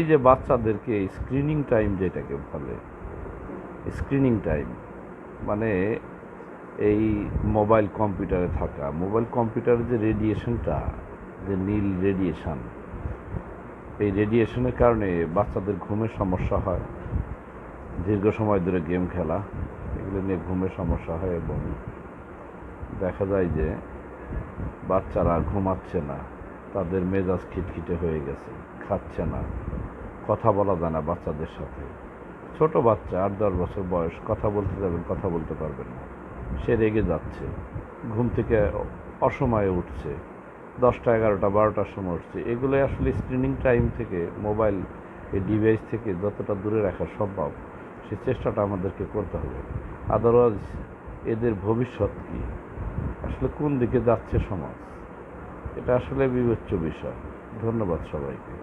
যে বাচ্চাদেরকে screening time যেটাকে বলে, স্ক্রিনিং টাইম মানে এই মোবাইল কম্পিউটারে থাকা, মোবাইল কম্পিউটারের যে রেডিয়েশনটা, যে নীল রেডিয়েশন, এই রেডিয়েশনের কারণে বাচ্চাদের ঘুমের সমস্যা হয়, দীর্ঘ সময় ধরে গেম খেলা, এগুলো নিয়ে ঘুমের সমস্যা হয় এবং দেখা যায় যে বাচ্চারা ঘুমাচ্ছে না, তাদের মেজাজ খিটখিটে হয়ে গেছে, খাচ্ছে না, কথা বলা যায় না বাচ্চাদের সাথে। ছোট বাচ্চা 8-10 বছর বয়স, কথা বলতে যাবেন কথা বলতে পারবেন না, সে রেগে যাচ্ছে, ঘুম থেকে অসময়ে উঠছে, 10টা 11টা 12টার সময় উঠছে। এগুলো আসলে স্ক্রিনিং টাইম থেকে, মোবাইল এই ডিভাইস থেকে যতটা দূরে রাখা সম্ভব সে চেষ্টাটা আমাদেরকে করতে হবে। আদারওয়াইজ এদের ভবিষ্যৎ কী, আসলে কোন দিকে যাচ্ছে সমাজ, এটা আসলে বিবেচ্য বিষয়। ধন্যবাদ সবাইকে।